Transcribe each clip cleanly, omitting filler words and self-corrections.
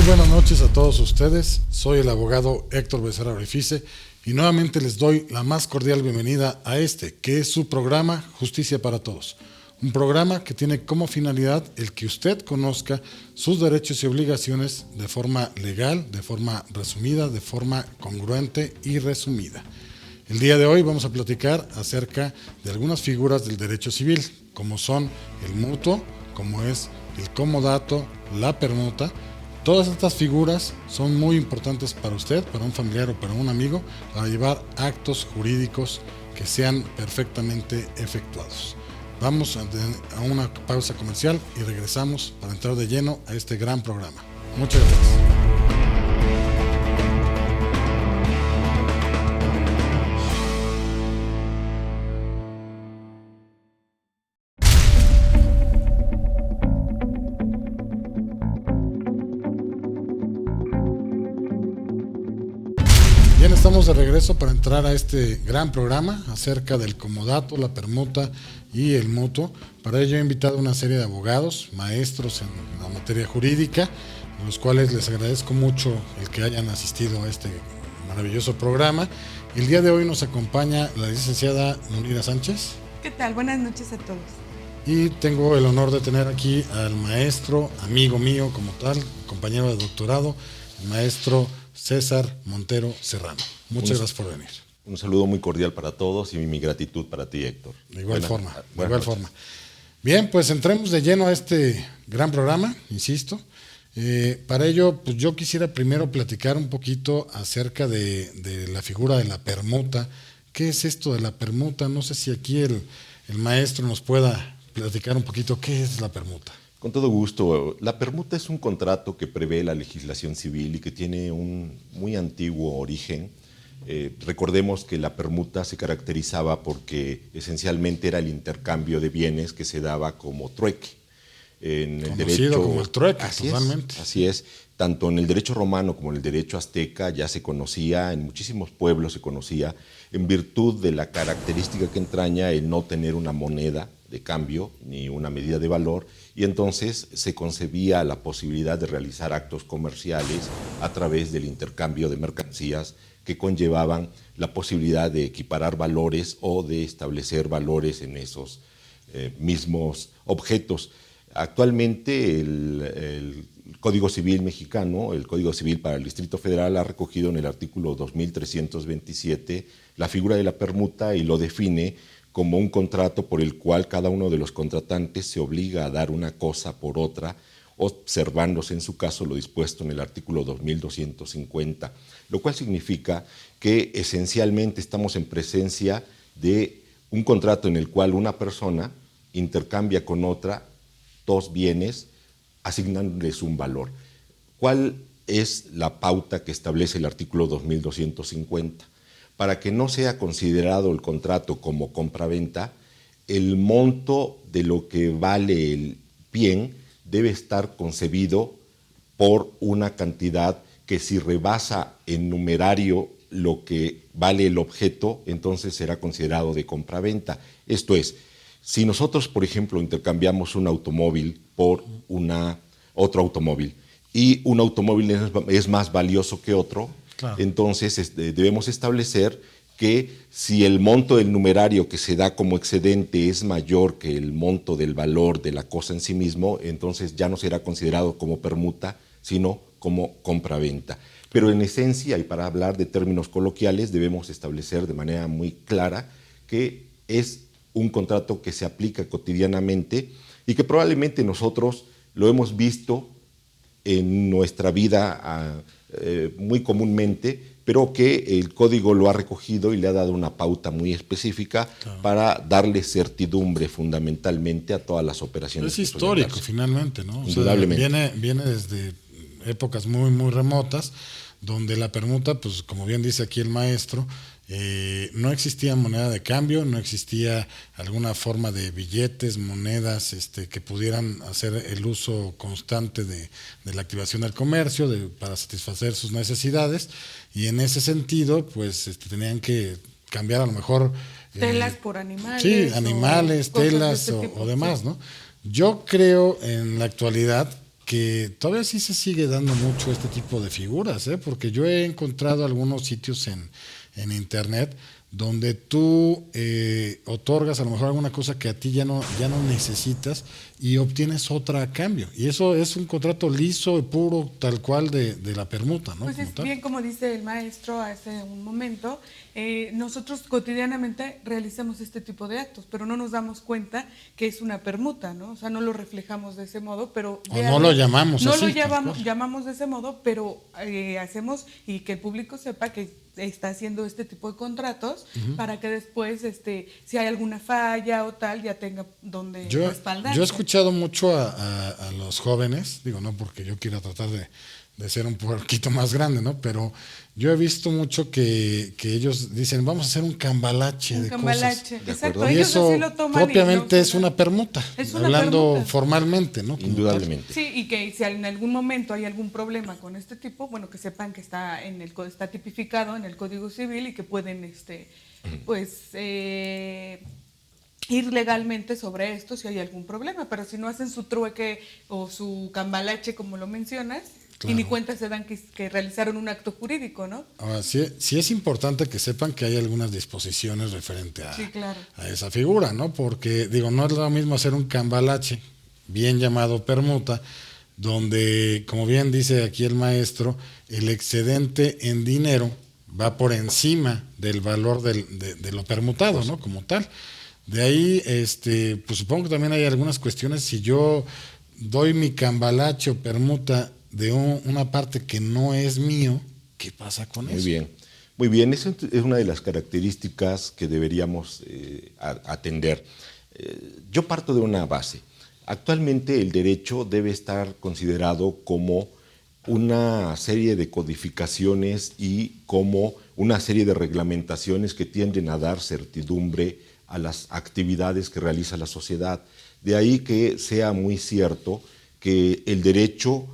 buenas noches a todos ustedes. Soy el abogado Héctor Becerra Orifice y nuevamente les doy la más cordial bienvenida a este, que es su programa Justicia para Todos. Un programa que tiene como finalidad el que usted conozca sus derechos y obligaciones de forma legal, de forma resumida, de forma congruente y resumida. El día de hoy vamos a platicar acerca de algunas figuras del derecho civil, como son el mutuo, como es el comodato, la permuta. Todas estas figuras son muy importantes para usted, para un familiar o para un amigo, para llevar actos jurídicos que sean perfectamente efectuados. Vamos a una pausa comercial y regresamos para entrar de lleno a este gran programa. Muchas gracias. Bien, estamos de regreso para entrar a este gran programa acerca del comodato, la permuta y el mutuo. Para ello he invitado a una serie de abogados, maestros en la materia jurídica, a los cuales les agradezco mucho el que hayan asistido a este maravilloso programa. El día de hoy nos acompaña la licenciada Nunira Sánchez. ¿Qué tal? Buenas noches a todos. Y tengo el honor de tener aquí al maestro, amigo mío como tal, compañero de doctorado, el maestro César Montero Serrano. Muchas gracias por venir. Un saludo muy cordial para todos y mi gratitud para ti, Héctor. De igual forma. Bien, pues entremos de lleno a este gran programa, insisto. Para ello, pues yo quisiera primero platicar un poquito acerca de la figura de la permuta. ¿Qué es esto de la permuta? No sé si aquí el maestro nos pueda platicar un poquito qué es la permuta. Con todo gusto. La permuta es un contrato que prevé la legislación civil y que tiene un muy antiguo origen. Recordemos que la permuta se caracterizaba porque esencialmente era el intercambio de bienes que se daba como trueque. En el derecho, como el trueque, totalmente. Así es. Tanto en el derecho romano como en el derecho azteca ya se conocía, en muchísimos pueblos se conocía, en virtud de la característica que entraña el no tener una moneda de cambio ni una medida de valor, y entonces se concebía la posibilidad de realizar actos comerciales a través del intercambio de mercancías que conllevaban la posibilidad de equiparar valores o de establecer valores en esos mismos objetos. Actualmente el Código Civil mexicano, el Código Civil para el Distrito Federal, ha recogido en el artículo 2327 la figura de la permuta y lo define como un contrato por el cual cada uno de los contratantes se obliga a dar una cosa por otra, observándose en su caso lo dispuesto en el artículo 2250, lo cual significa que esencialmente estamos en presencia de un contrato en el cual una persona intercambia con otra dos bienes asignándoles un valor. ¿Cuál es la pauta que establece el artículo 2250? Para que no sea considerado el contrato como compraventa, el monto de lo que vale el bien debe estar concebido por una cantidad que, si rebasa en numerario lo que vale el objeto, entonces será considerado de compraventa. Esto es, si nosotros, por ejemplo, intercambiamos un automóvil por otro automóvil y un automóvil es más valioso que otro, claro, entonces debemos establecer que si el monto del numerario que se da como excedente es mayor que el monto del valor de la cosa en sí mismo, entonces ya no será considerado como permuta, sino como compraventa. Pero en esencia, y para hablar de términos coloquiales, debemos establecer de manera muy clara que es un contrato que se aplica cotidianamente y que probablemente nosotros lo hemos visto en nuestra vida muy comúnmente, pero que el código lo ha recogido y le ha dado una pauta muy específica, claro, para darle certidumbre fundamentalmente a todas las operaciones. Es histórico finalmente, ¿no? Indudablemente. O sea, viene desde épocas muy, muy remotas, donde la permuta, pues como bien dice aquí el maestro, no existía moneda de cambio, no existía alguna forma de billetes, monedas que pudieran hacer el uso constante de la activación del comercio para satisfacer sus necesidades, y en ese sentido pues tenían que cambiar a lo mejor telas por animales. Sí, animales, telas o demás, ¿no? Yo creo en la actualidad que todavía sí se sigue dando mucho este tipo de figuras, porque yo he encontrado algunos sitios en internet donde tú otorgas a lo mejor alguna cosa que a ti ya no necesitas y obtienes otra a cambio. Y eso es un contrato liso y puro, tal cual de la permuta, ¿no? Pues es bien como dice el maestro hace un momento, nosotros cotidianamente realizamos este tipo de actos, pero no nos damos cuenta que es una permuta, ¿no? O sea, no lo reflejamos de ese modo, pero... O no lo llamamos no así. No lo llamamos de ese modo, pero hacemos y que el público sepa que está haciendo este tipo de contratos para que después, si hay alguna falla o tal, ya tenga donde respaldarse. Yo he escuchado mucho a los jóvenes, digo, no porque yo quiera tratar de ser un poquito más grande, ¿no? Pero yo he visto mucho que ellos dicen, vamos a hacer un cambalache de cosas. Exacto. Y Ellos eso así lo toman propiamente es una permuta, hablando formalmente, ¿no? Indudablemente. Sí, y que si en algún momento hay algún problema con este tipo, bueno, que sepan que está está tipificado en el Código Civil y que pueden, ir legalmente sobre esto si hay algún problema, pero si no hacen su trueque o su cambalache, como lo mencionas, claro. Y ni cuenta se dan que realizaron un acto jurídico, ¿no? Ahora, sí es importante que sepan que hay algunas disposiciones referente a, sí, claro. a esa figura, ¿no? Porque, digo, no es lo mismo hacer un cambalache, bien llamado permuta, donde, como bien dice aquí el maestro, el excedente en dinero va por encima del valor de lo permutado, ¿no? Como tal. De ahí, pues supongo que también hay algunas cuestiones. Si yo doy mi cambalache o permuta de una parte que no es mío, ¿qué pasa con eso? Muy bien. Esa es una de las características que deberíamos atender. Yo parto de una base. Actualmente el derecho debe estar considerado como una serie de codificaciones y como una serie de reglamentaciones que tienden a dar certidumbre a las actividades que realiza la sociedad. De ahí que sea muy cierto que el derecho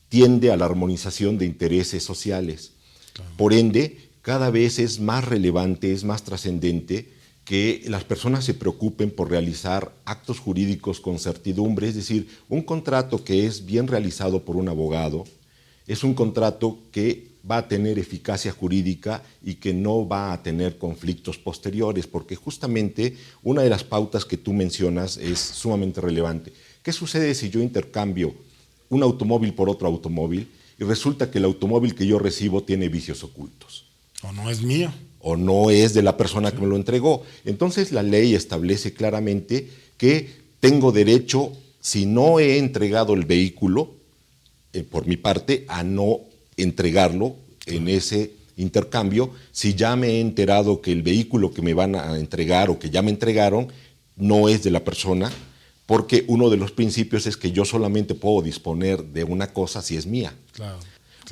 tiende a la armonización de intereses sociales. Claro. Por ende, cada vez es más relevante, es más trascendente que las personas se preocupen por realizar actos jurídicos con certidumbre, es decir, un contrato que es bien realizado por un abogado es un contrato que va a tener eficacia jurídica y que no va a tener conflictos posteriores, porque justamente una de las pautas que tú mencionas es sumamente relevante. ¿Qué sucede si yo intercambio un automóvil por otro automóvil y resulta que el automóvil que yo recibo tiene vicios ocultos? O no es mío. O no es de la persona que me lo entregó. Entonces la ley establece claramente que tengo derecho, si no he entregado el vehículo, por mi parte, a no entregarlo en ese intercambio, si ya me he enterado que el vehículo que me van a entregar o que ya me entregaron no es de la persona, porque uno de los principios es que yo solamente puedo disponer de una cosa si es mía. Claro.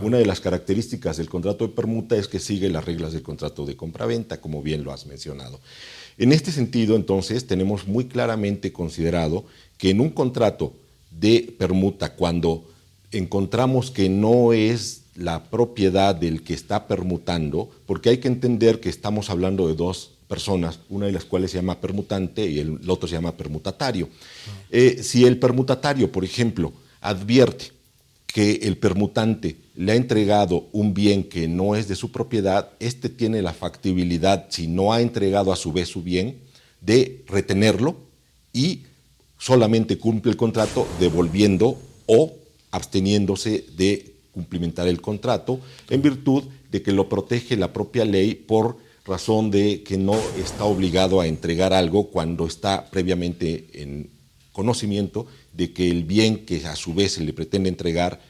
Una de las características del contrato de permuta es que sigue las reglas del contrato de compraventa, como bien lo has mencionado. En este sentido, entonces, tenemos muy claramente considerado que en un contrato de permuta, cuando encontramos que no es la propiedad del que está permutando, porque hay que entender que estamos hablando de dos personas, una de las cuales se llama permutante y el otro se llama permutatario. Si el permutatario, por ejemplo, advierte que el permutante le ha entregado un bien que no es de su propiedad, este tiene la factibilidad, si no ha entregado a su vez su bien, de retenerlo y solamente cumple el contrato devolviendo o absteniéndose de cumplimentar el contrato en virtud de que lo protege la propia ley por razón de que no está obligado a entregar algo cuando está previamente en conocimiento de que el bien que a su vez se le pretende entregar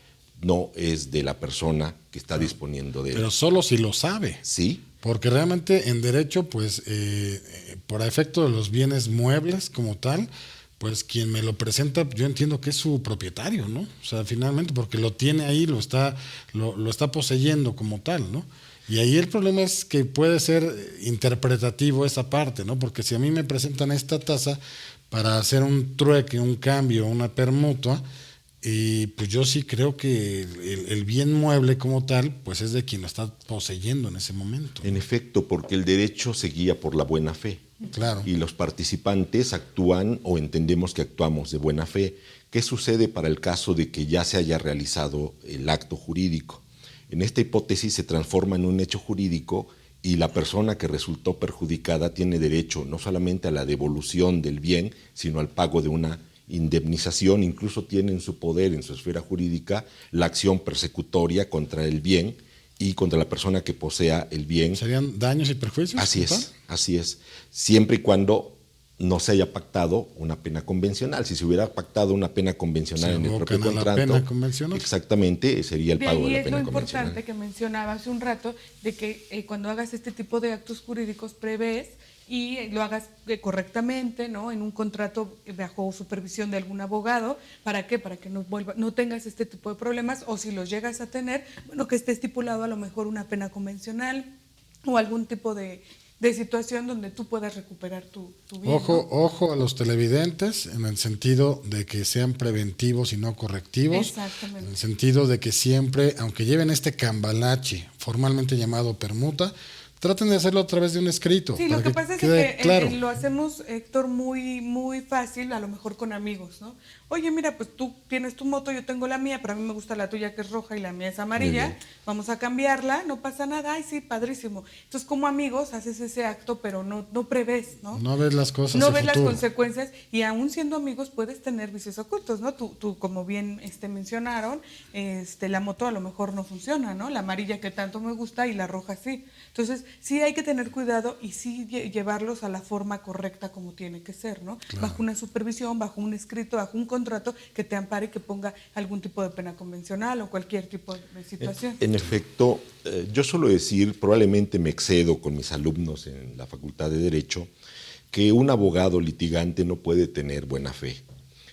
no es de la persona que está disponiendo de él. Pero solo si lo sabe. Sí. Porque realmente en derecho, pues, por efecto de los bienes muebles como tal, pues quien me lo presenta, yo entiendo que es su propietario, ¿no? O sea, finalmente, porque lo tiene ahí, lo está poseyendo como tal, ¿no? Y ahí el problema es que puede ser interpretativo esa parte, ¿no? Porque si a mí me presentan esta tasa para hacer un trueque, un cambio, una permuta, pues yo sí creo que el bien mueble como tal, pues es de quien lo está poseyendo en ese momento. En efecto, porque el derecho se guía por la buena fe. Claro. Y los participantes actúan o entendemos que actuamos de buena fe. ¿Qué sucede para el caso de que ya se haya realizado el acto jurídico? En esta hipótesis se transforma en un hecho jurídico y la persona que resultó perjudicada tiene derecho no solamente a la devolución del bien, sino al pago de una indemnización. Incluso tiene en su poder, en su esfera jurídica, la acción persecutoria contra el bien y contra la persona que posea el bien. ¿Serían daños y perjuicios? Así es. Siempre y cuando no se haya pactado una pena convencional. Si se hubiera pactado una pena convencional en el propio contrato, la pena convencional. Exactamente, sería el pago de la pena convencional. Es lo importante que mencionaba hace un rato, de que cuando hagas este tipo de actos jurídicos prevés y lo hagas correctamente, ¿no? En un contrato bajo supervisión de algún abogado. ¿Para qué? Para que no tengas este tipo de problemas, o si los llegas a tener, bueno, que esté estipulado a lo mejor una pena convencional o algún tipo de situación donde tú puedas recuperar tu bien. Ojo a los televidentes, en el sentido de que sean preventivos y no correctivos. Exactamente. En el sentido de que siempre, aunque lleven este cambalache formalmente llamado permuta, traten de hacerlo a través de un escrito. Sí, lo que pasa es que claro. lo hacemos, Héctor, muy, muy fácil, a lo mejor con amigos, ¿no? Oye, mira, pues tú tienes tu moto, yo tengo la mía, pero a mí me gusta la tuya que es roja y la mía es amarilla. Vamos a cambiarla, no pasa nada. Ay, sí, padrísimo. Entonces, como amigos, haces ese acto, pero no prevés, ¿no? No ves las cosas. No ves las consecuencias, y aún siendo amigos puedes tener vicios ocultos, ¿no? Tú como bien mencionaron, la moto a lo mejor no funciona, ¿no? La amarilla que tanto me gusta y la roja sí. Entonces, sí hay que tener cuidado y sí llevarlos a la forma correcta como tiene que ser, ¿no? Claro. Bajo una supervisión, bajo un escrito, bajo un contrato que te ampare y que ponga algún tipo de pena convencional o cualquier tipo de situación. En efecto, yo suelo decir, probablemente me excedo con mis alumnos en la Facultad de Derecho, que un abogado litigante no puede tener buena fe.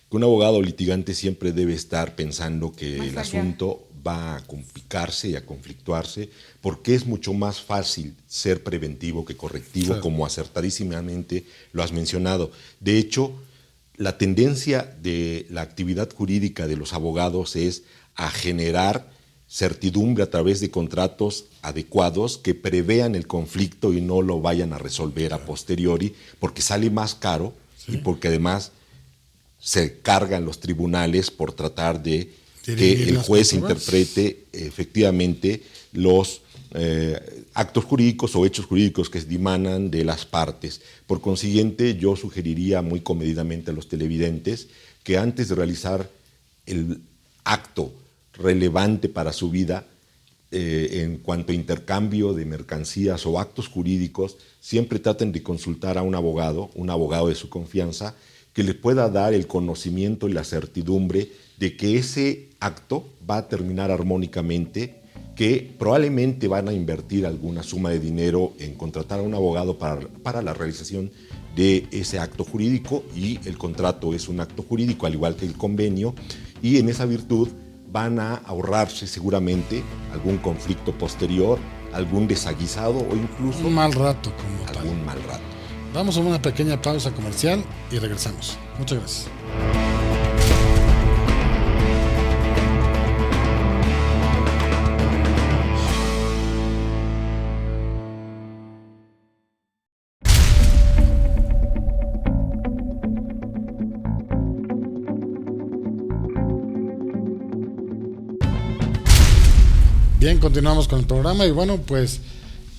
Que un abogado litigante siempre debe estar pensando que el asunto va a complicarse y a conflictuarse, porque es mucho más fácil ser preventivo que correctivo, claro, como acertadísimamente lo has mencionado. De hecho, la tendencia de la actividad jurídica de los abogados es a generar certidumbre a través de contratos adecuados que prevean el conflicto y no lo vayan a resolver a posteriori, porque sale más caro, y porque además se cargan los tribunales por tratar de que el juez interprete efectivamente los actos jurídicos o hechos jurídicos que dimanan de las partes. Por consiguiente, yo sugeriría muy comedidamente a los televidentes que antes de realizar el acto relevante para su vida, en cuanto a intercambio de mercancías o actos jurídicos, siempre traten de consultar a un abogado de su confianza, que les pueda dar el conocimiento y la certidumbre de que ese acto va a terminar armónicamente, que probablemente van a invertir alguna suma de dinero en contratar a un abogado para la realización de ese acto jurídico, y el contrato es un acto jurídico al igual que el convenio, y en esa virtud van a ahorrarse seguramente algún conflicto posterior, algún desaguisado o incluso un mal rato como tal. Algún mal rato. Vamos a una pequeña pausa comercial y regresamos. Muchas gracias. Bien, continuamos con el programa y bueno, pues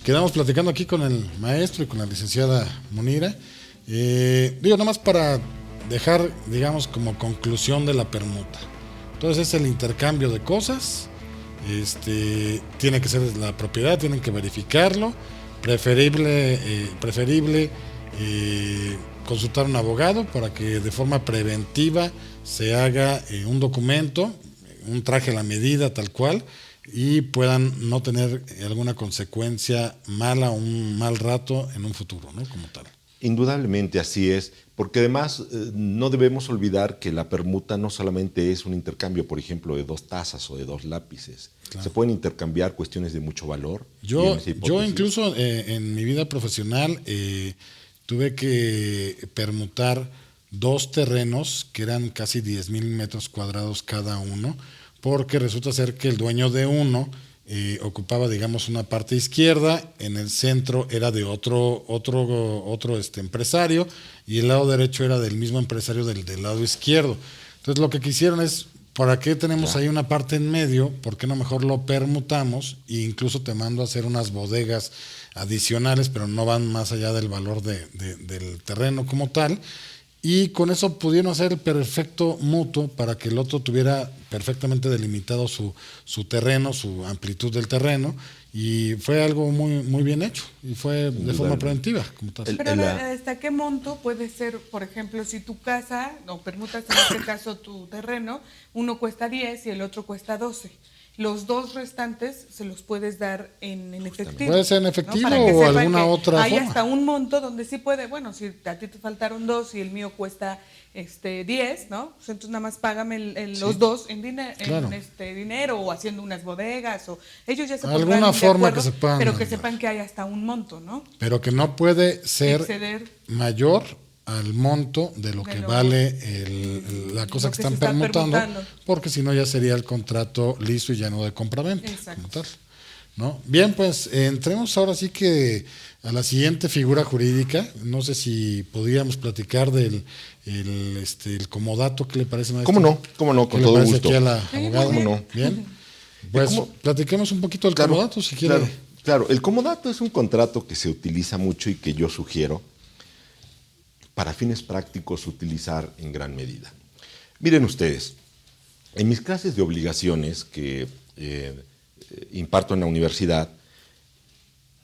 quedamos platicando aquí con el maestro y con la licenciada Munira. Nada más para dejar, digamos, como conclusión de la permuta. Entonces es el intercambio de cosas, tiene que ser la propiedad, tienen que verificarlo, preferible consultar a un abogado para que de forma preventiva se haga un documento, un traje a la medida tal cual, y puedan no tener alguna consecuencia mala o un mal rato en un futuro, ¿no? Como tal. Indudablemente así es, porque además no debemos olvidar que la permuta no solamente es un intercambio, por ejemplo, de 2 tazas o de 2 lápices. Claro. Se pueden intercambiar cuestiones de mucho valor. Yo incluso en mi vida profesional tuve que permutar 2 terrenos que eran casi 10,000 metros cuadrados cada uno, porque resulta ser que el dueño de uno ocupaba, digamos, una parte izquierda, en el centro era de otro empresario, y el lado derecho era del mismo empresario del lado izquierdo. Entonces lo que quisieron es, ¿para qué tenemos ahí una parte en medio? ¿Por qué no mejor lo permutamos? E incluso te mando a hacer unas bodegas adicionales, pero no van más allá del valor del terreno como tal. Y con eso pudieron hacer el perfecto mutuo para que el otro tuviera perfectamente delimitado su terreno, su amplitud del terreno, y fue algo muy, muy bien hecho, y fue de forma preventiva, como tal. Pero ¿hasta qué monto puede ser, por ejemplo, si tu casa, o permutas en este caso tu terreno, uno cuesta 10 y el otro cuesta 12? Los dos restantes se los puedes dar en efectivo. Puede ser en efectivo, ¿no? o alguna otra hay forma. Hasta un monto donde sí puede, bueno, si a ti te faltaron 2 y el mío cuesta 10, ¿no? Pues entonces nada más págame los dos en dinero, o haciendo unas bodegas, o ellos ya se pondrán alguna forma de acuerdo, que sepan, pero que sepan que hay hasta un monto, ¿no? Pero que no puede ser exceder mayor al monto de lo que vale la cosa que están permutando, porque si no ya sería el contrato liso y ya no de compraventa, como tal, ¿no? Bien, pues entremos ahora sí que a la siguiente figura jurídica. No sé si podríamos platicar del el comodato. ¿Qué le parece, maestro? ¿Cómo no? Con todo gusto. Aquí a la abogada? ¿Cómo no? Bien, pues platiquemos un poquito del comodato, si quiere. Claro, el comodato es un contrato que se utiliza mucho y que yo sugiero para fines prácticos utilizar en gran medida. Miren ustedes, en mis clases de obligaciones que imparto en la universidad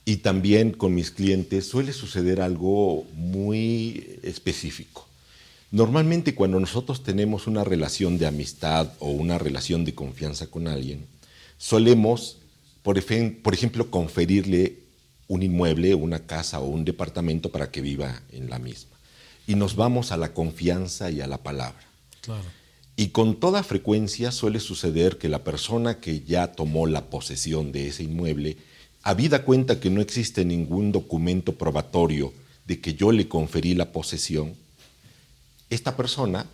y también con mis clientes suele suceder algo muy específico. Normalmente cuando nosotros tenemos una relación de amistad o una relación de confianza con alguien, solemos, por ejemplo, conferirle un inmueble, una casa o un departamento para que viva en la misma. Y nos vamos a la confianza y a la palabra. Claro. Y con toda frecuencia suele suceder que la persona que ya tomó la posesión de ese inmueble, habida cuenta que no existe ningún documento probatorio de que yo le conferí la posesión, esta persona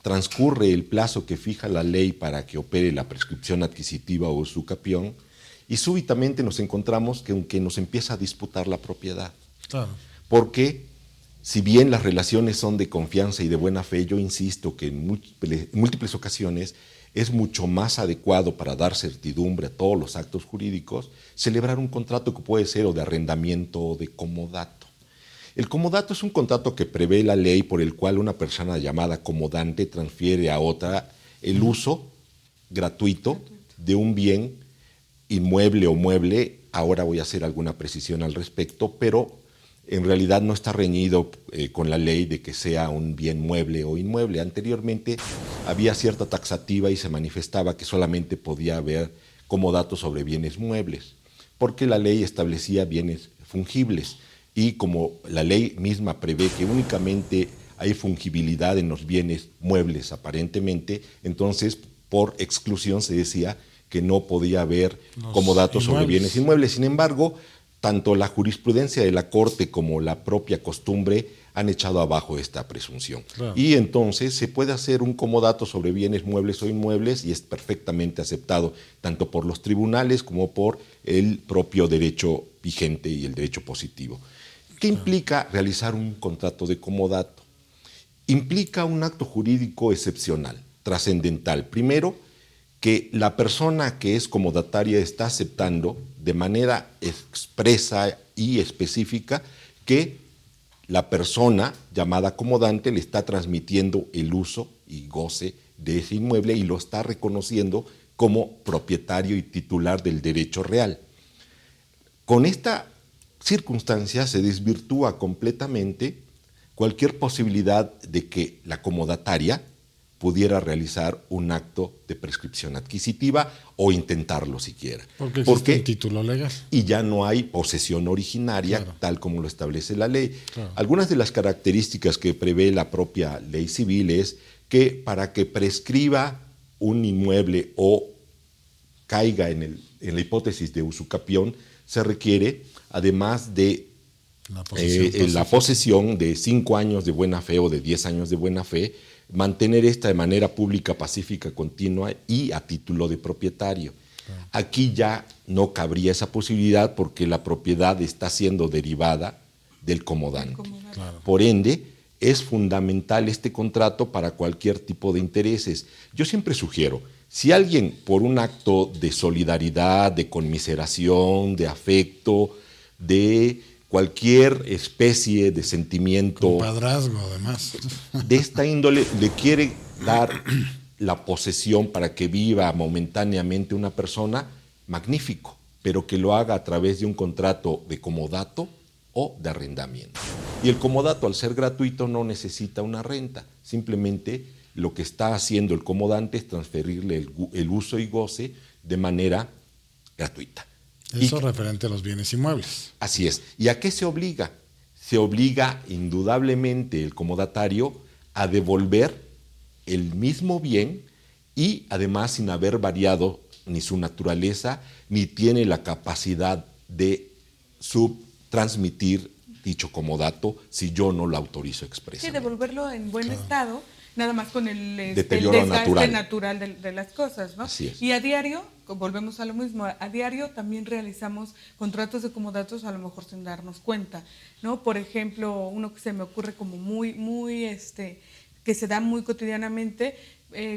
transcurre el plazo que fija la ley para que opere la prescripción adquisitiva o usucapión, y súbitamente nos encontramos que nos empieza a disputar la propiedad. Claro. Porque si bien las relaciones son de confianza y de buena fe, yo insisto que en múltiples ocasiones es mucho más adecuado para dar certidumbre a todos los actos jurídicos celebrar un contrato que puede ser o de arrendamiento o de comodato. El comodato es un contrato que prevé la ley por el cual una persona llamada comodante transfiere a otra el uso gratuito de un bien inmueble o mueble. Ahora voy a hacer alguna precisión al respecto, pero en realidad no está reñido con la ley de que sea un bien mueble o inmueble. Anteriormente había cierta taxativa y se manifestaba que solamente podía haber comodato sobre bienes muebles, porque la ley establecía bienes fungibles, y como la ley misma prevé que únicamente hay fungibilidad en los bienes muebles aparentemente, entonces por exclusión se decía que no podía haber comodato sobre bienes inmuebles. Sin embargo, tanto la jurisprudencia de la Corte como la propia costumbre han echado abajo esta presunción. Claro. Y entonces se puede hacer un comodato sobre bienes muebles o inmuebles y es perfectamente aceptado tanto por los tribunales como por el propio derecho vigente y el derecho positivo. ¿Qué implica realizar un contrato de comodato? Implica un acto jurídico excepcional, trascendental. Primero, que la persona que es comodataria está aceptando de manera expresa y específica que la persona llamada comodante le está transmitiendo el uso y goce de ese inmueble y lo está reconociendo como propietario y titular del derecho real. Con esta circunstancia se desvirtúa completamente cualquier posibilidad de que la comodataria pudiera realizar un acto de prescripción adquisitiva o intentarlo siquiera. Porque existe un título legal. Y ya no hay posesión originaria, claro, tal como lo establece la ley. Claro. Algunas de las características que prevé la propia ley civil es que para que prescriba un inmueble o caiga en la hipótesis de usucapión, se requiere, además de la posesión de 5 años de buena fe o de 10 años de buena fe, mantener esta de manera pública, pacífica, continua y a título de propietario. Aquí ya no cabría esa posibilidad porque la propiedad está siendo derivada del comodante. Claro. Por ende, es fundamental este contrato para cualquier tipo de intereses. Yo siempre sugiero, si alguien por un acto de solidaridad, de conmiseración, de afecto, de cualquier especie de sentimiento Compadrazgo, además. de esta índole, le quiere dar la posesión para que viva momentáneamente una persona, magnífico, pero que lo haga a través de un contrato de comodato o de arrendamiento. Y el comodato, al ser gratuito, no necesita una renta, simplemente lo que está haciendo el comodante es transferirle el uso y goce de manera gratuita. Eso referente a los bienes inmuebles. Así es. ¿Y a qué se obliga? Se obliga indudablemente el comodatario a devolver el mismo bien y además sin haber variado ni su naturaleza, ni tiene la capacidad de subtransmitir dicho comodato si yo no lo autorizo Sí, expresamente. devolverlo en buen estado, nada más con el Deterioro desgaste natural. de las cosas, ¿no? Así es. Y a diario, volvemos a lo mismo, a diario también realizamos contratos de comodatos a lo mejor sin darnos cuenta, ¿no? Por ejemplo, uno que se me ocurre como que se da muy cotidianamente,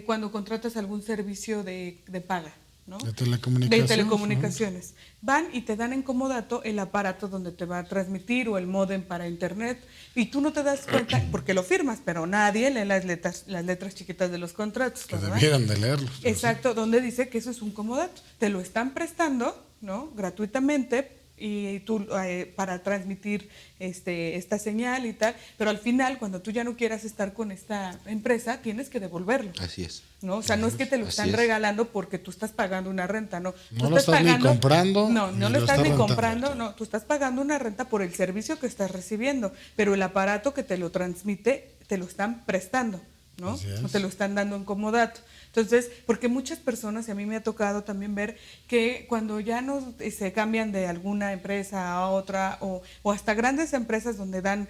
cuando contratas algún servicio de paga, ¿no? De telecomunicaciones. De telecomunicaciones. Van y te dan en comodato el aparato donde te va a transmitir o el módem para internet y tú no te das cuenta porque lo firmas, pero nadie lee las letras chiquitas de los contratos. Que ¿verdad? debieran de leerlo. Exacto, donde dice que eso es un comodato. Te lo están prestando, ¿no? Gratuitamente y tú para transmitir esta señal y tal, pero al final cuando tú ya no quieras estar con esta empresa tienes que devolverlo. Así es. ¿No? O sea, no es que te lo Así están es. regalando porque tú estás pagando una renta, no. No Tú lo estás ni comprando, No, ni no lo lo estás estás ni rentando. comprando, no. Tú estás pagando una renta por el servicio que estás recibiendo, pero el aparato que te lo transmite te lo están prestando, ¿no? Así es. O te lo están dando en comodato. Entonces, porque muchas personas, y a mí me ha tocado también ver que cuando ya no se cambian de alguna empresa a otra, o hasta grandes empresas donde dan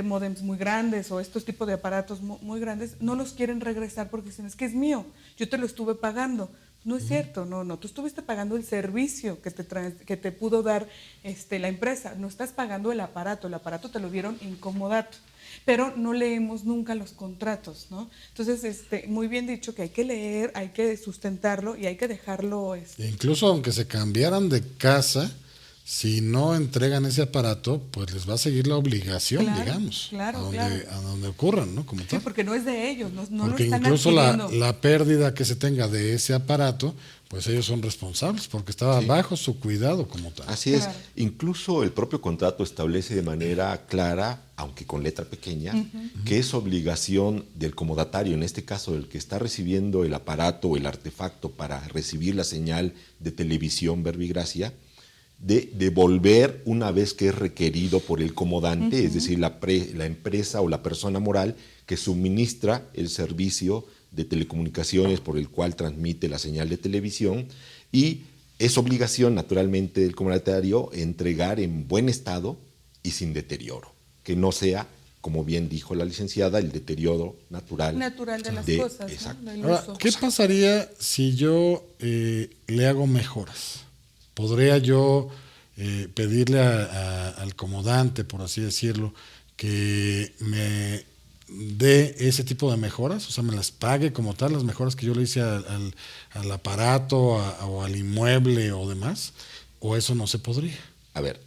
módems muy grandes o estos tipos de aparatos muy grandes, no los quieren regresar porque dicen, es que es mío, yo te lo estuve pagando. No es cierto, no, tú estuviste pagando el servicio que te pudo dar la empresa, no estás pagando el aparato te lo dieron en comodato. Pero no leemos nunca los contratos, ¿no? Entonces, muy bien dicho que hay que leer, hay que sustentarlo y hay que dejarlo. Incluso aunque se cambiaran de casa, si no entregan ese aparato, pues les va a seguir la obligación, Claro, digamos, claro. a donde ocurran, ¿no? Como Sí, tal. porque no es de ellos, no Porque lo están incluso adquiriendo. la pérdida que se tenga de ese aparato, pues ellos son responsables, porque estaba bajo su cuidado como tal. Así es. Claro. Incluso el propio contrato establece de manera clara, aunque con letra pequeña, que es obligación del comodatario, en este caso el que está recibiendo el aparato o el artefacto para recibir la señal de televisión verbigracia, de devolver una vez que es requerido por el comodante, es decir, la empresa o la persona moral que suministra el servicio de telecomunicaciones por el cual transmite la señal de televisión, y es obligación naturalmente del comodatario entregar en buen estado y sin deterioro, que no sea, como bien dijo la licenciada, el deterioro natural De las cosas, exacto. ¿no? Del Ahora, uso. ¿qué pasaría si yo le hago mejoras? ¿Podría yo pedirle al comodante, por así decirlo, que me dé ese tipo de mejoras? O sea, me las pague como tal, las mejoras que yo le hice al aparato o al inmueble o demás, ¿o eso no se podría? A ver,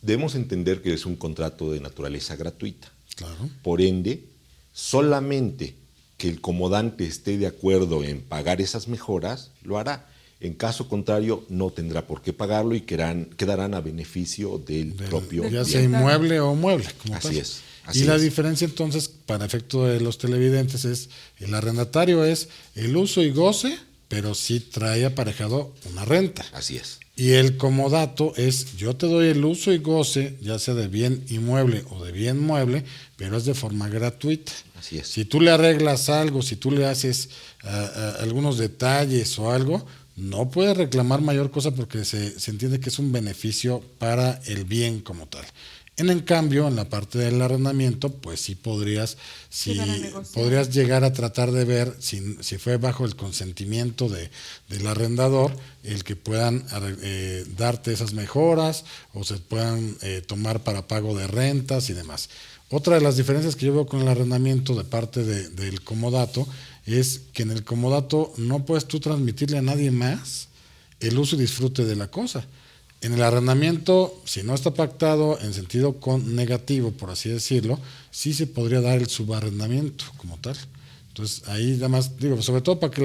debemos entender que es un contrato de naturaleza gratuita. Claro. Por ende, solamente que el comodante esté de acuerdo en pagar esas mejoras, lo hará. En caso contrario, no tendrá por qué pagarlo y quedarán a beneficio del propio Ya bien. sea inmueble o mueble. Como Así tal. es, Y así la es. diferencia entonces, para efecto de los televidentes, es el arrendatario es el uso y goce, pero sí trae aparejado una renta. Así es. Y el comodato es, yo te doy el uso y goce, ya sea de bien inmueble o de bien mueble, pero es de forma gratuita. Así es. Si tú le arreglas algo, si tú le haces algunos detalles o algo, no puedes reclamar mayor cosa porque se entiende que es un beneficio para el bien como tal. En cambio, en la parte del arrendamiento, pues sí podrías llegar a tratar de ver si fue bajo el consentimiento del arrendador el que puedan darte esas mejoras o se puedan tomar para pago de rentas y demás. Otra de las diferencias que yo veo con el arrendamiento de parte del comodato es que en el comodato no puedes tú transmitirle a nadie más el uso y disfrute de la cosa. En el arrendamiento, si no está pactado en sentido negativo, por así decirlo, sí se podría dar el subarrendamiento como tal. Entonces, ahí nada más, digo, sobre todo para que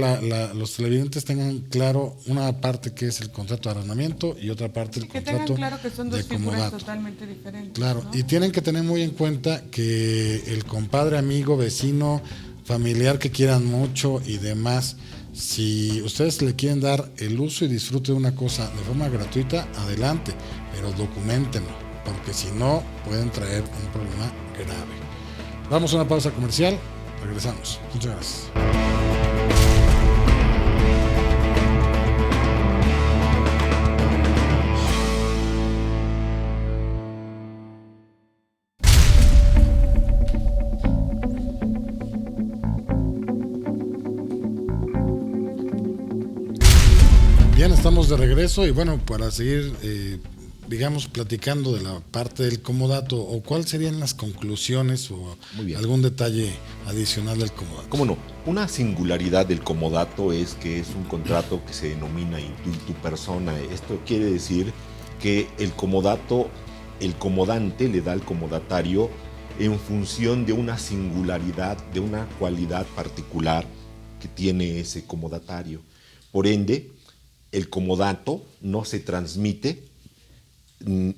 los televidentes tengan claro una parte que es el contrato de arrendamiento y otra parte el contrato de comodato. Que tengan claro que son dos figuras totalmente diferentes. Claro, ¿no? Y tienen que tener muy en cuenta que el compadre, amigo, vecino, familiar que quieran mucho y demás, si ustedes le quieren dar el uso y disfrute de una cosa de forma gratuita, adelante, pero documentenlo, porque si no pueden traer un problema grave. Vamos a una pausa comercial, regresamos. Muchas gracias. Bien, estamos de regreso y bueno, para seguir, digamos, platicando de la parte del comodato, o cuáles serían las conclusiones o algún detalle adicional del comodato. ¿Cómo no? Una singularidad del comodato es que es un contrato que se denomina intuitu persona. Esto quiere decir que el comodante le da al comodatario en función de una singularidad, de una cualidad particular que tiene ese comodatario. Por ende, el comodato no se transmite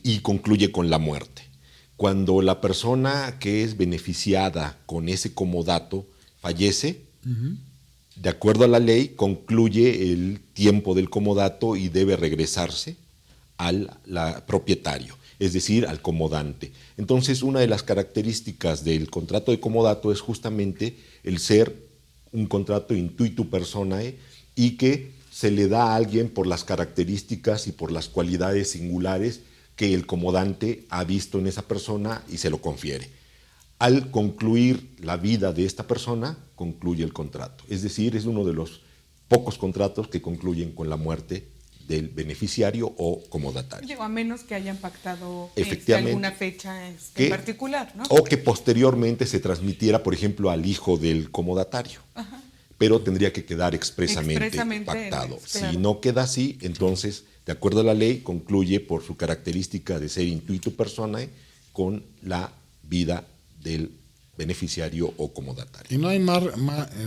y concluye con la muerte. Cuando la persona que es beneficiada con ese comodato fallece, de acuerdo a la ley, concluye el tiempo del comodato y debe regresarse al propietario, es decir, al comodante. Entonces, una de las características del contrato de comodato es justamente el ser un contrato intuitu personae y que se le da a alguien por las características y por las cualidades singulares que el comodante ha visto en esa persona y se lo confiere. Al concluir la vida de esta persona, concluye el contrato. Es decir, es uno de los pocos contratos que concluyen con la muerte del beneficiario o comodatario. Digo, a menos que hayan pactado alguna fecha en particular, ¿no? O que posteriormente se transmitiera, por ejemplo, al hijo del comodatario. Ajá. Pero tendría que quedar expresamente pactado. Claro. Si no queda así, entonces, de acuerdo a la ley, concluye por su característica de ser intuitu personae con la vida del beneficiario o comodatario. Y no hay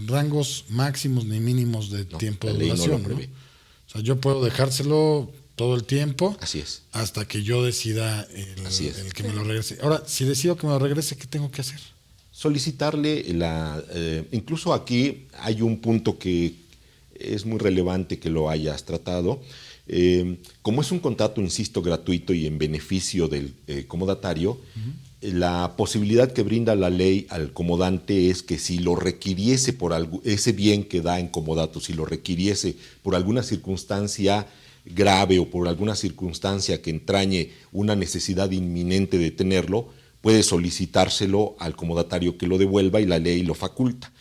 rangos máximos ni mínimos de tiempo de duración, no lo prevé. ¿No? O sea, yo puedo dejárselo todo el tiempo. Así es. Hasta que yo decida el que me lo regrese. Ahora, si decido que me lo regrese, ¿qué tengo que hacer? Solicitarle incluso aquí hay un punto que es muy relevante que lo hayas tratado. Como es un contrato, insisto, gratuito y en beneficio del comodatario, la posibilidad que brinda la ley al comodante es que si lo requiriese por ese bien que da en comodato, si lo requiriese por alguna circunstancia grave o por alguna circunstancia que entrañe una necesidad inminente de tenerlo, puede solicitárselo al comodatario que lo devuelva y la ley lo faculta.